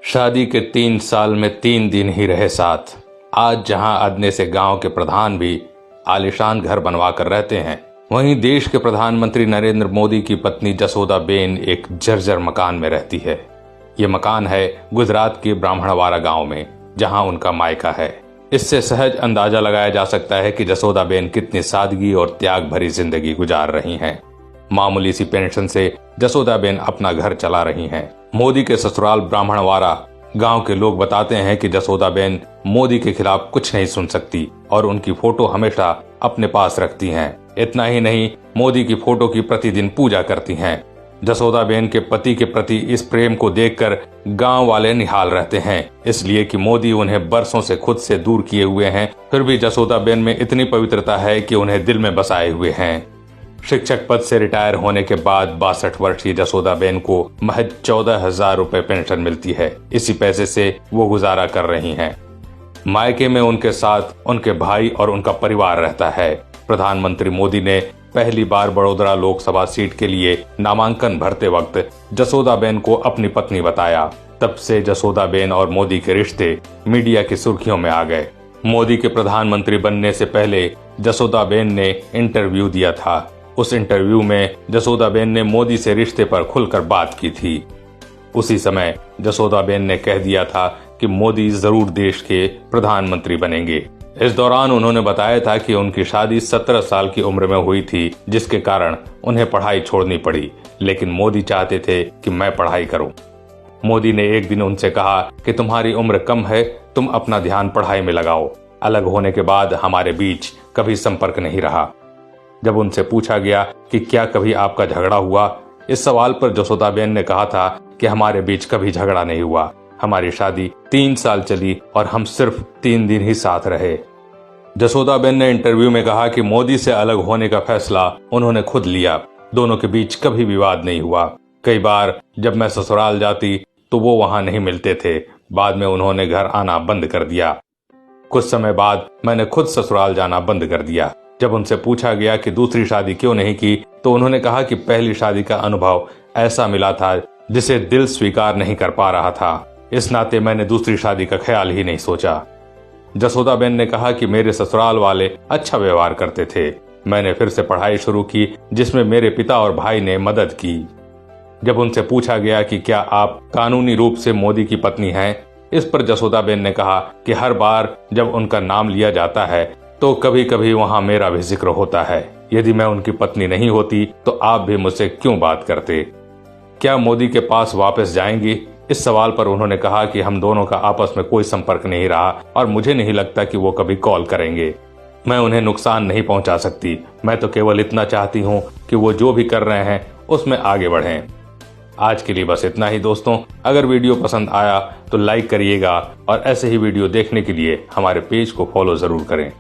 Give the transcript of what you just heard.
शादी के 3 साल में 3 दिन ही रहे साथ। आज जहां अदने से गांव के प्रधान भी आलीशान घर बनवा कर रहते हैं, वहीं देश के प्रधानमंत्री नरेंद्र मोदी की पत्नी जसोदाबेन एक जर्जर मकान में रहती है। ये मकान है गुजरात के ब्राह्मणवाड़ा गांव में, जहां उनका मायका है। इससे सहज अंदाजा लगाया जा सकता है कि जसोदाबेन कितनी सादगी और त्याग भरी जिंदगी गुजार रही हैं। मामूली सी पेंशन से जसोदाबेन अपना घर चला रही हैं। मोदी के ससुराल ब्राह्मणवाड़ा गांव के लोग बताते हैं कि जसोदाबेन मोदी के खिलाफ कुछ नहीं सुन सकती और उनकी फोटो हमेशा अपने पास रखती हैं। इतना ही नहीं, मोदी की फोटो की प्रतिदिन पूजा करती हैं। जसोदाबेन के पति के प्रति इस प्रेम को देखकर गांव वाले निहाल रहते हैं, इसलिए कि मोदी उन्हें बरसों से खुद से दूर किए हुए हैं, फिर भी जसोदाबेन में इतनी पवित्रता है कि उन्हें दिल में बसाए हुए हैं। शिक्षक पद से रिटायर होने के बाद 62 वर्षीय जसोदाबेन को महज 14,000 रुपए पेंशन मिलती है। इसी पैसे से वो गुजारा कर रही हैं। मायके में उनके साथ उनके भाई और उनका परिवार रहता है। प्रधानमंत्री मोदी ने पहली बार बड़ोदरा लोकसभा सीट के लिए नामांकन भरते वक्त जसोदाबेन को अपनी पत्नी बताया। तब से जसोदाबेन और मोदी के रिश्ते मीडिया की सुर्खियों में आ गए। मोदी के प्रधानमंत्री बनने से पहले जसोदाबेन ने इंटरव्यू दिया था। उस इंटरव्यू में जसोदाबेन ने मोदी से रिश्ते पर खुलकर बात की थी। उसी समय जसोदाबेन ने कह दिया था कि मोदी जरूर देश के प्रधानमंत्री बनेंगे। इस दौरान उन्होंने बताया था कि उनकी शादी 17 साल की उम्र में हुई थी, जिसके कारण उन्हें पढ़ाई छोड़नी पड़ी, लेकिन मोदी चाहते थे कि मैं पढ़ाई करूं। मोदी ने एक दिन उनसे कहा कि तुम्हारी उम्र कम है, तुम अपना ध्यान पढ़ाई में लगाओ। अलग होने के बाद हमारे बीच कभी संपर्क नहीं रहा। जब उनसे पूछा गया कि क्या कभी आपका झगड़ा हुआ, इस सवाल पर जसोदाबेन ने कहा था कि हमारे बीच कभी झगड़ा नहीं हुआ। हमारी शादी 3 साल चली और हम सिर्फ 3 दिन ही साथ रहे। जसोदाबेन ने इंटरव्यू में कहा कि मोदी से अलग होने का फैसला उन्होंने खुद लिया। दोनों के बीच कभी विवाद नहीं हुआ। कई बार जब मैं ससुराल जाती तो वो वहां नहीं मिलते थे। बाद में उन्होंने घर आना बंद कर दिया। कुछ समय बाद मैंने खुद ससुराल जाना बंद कर दिया। जब उनसे पूछा गया कि दूसरी शादी क्यों नहीं की, तो उन्होंने कहा कि पहली शादी का अनुभव ऐसा मिला था जिसे दिल स्वीकार नहीं कर पा रहा था। इस नाते मैंने दूसरी शादी का ख्याल ही नहीं सोचा। जसोदाबेन ने कहा कि मेरे ससुराल वाले अच्छा व्यवहार करते थे। मैंने फिर से पढ़ाई शुरू की, जिसमें मेरे पिता और भाई ने मदद की। जब उनसे पूछा गया कि क्या आप कानूनी रूप से मोदी की पत्नी हैं, इस पर जसोदाबेन ने कहा कि हर बार जब उनका नाम लिया जाता है तो कभी कभी वहां मेरा भी जिक्र होता है। यदि मैं उनकी पत्नी नहीं होती तो आप भी मुझसे क्यों बात करते? क्या मोदी के पास वापस जाएंगी? इस सवाल पर उन्होंने कहा कि हम दोनों का आपस में कोई संपर्क नहीं रहा और मुझे नहीं लगता कि वो कभी कॉल करेंगे। मैं उन्हें नुकसान नहीं पहुंचा सकती। मैं तो केवल इतना चाहती हूं कि वो जो भी कर रहे हैं उसमें आगे बढ़ें। आज के लिए बस इतना ही दोस्तों। अगर वीडियो पसंद आया तो लाइक करिएगा और ऐसे ही वीडियो देखने के लिए हमारे पेज को फॉलो जरूर करें।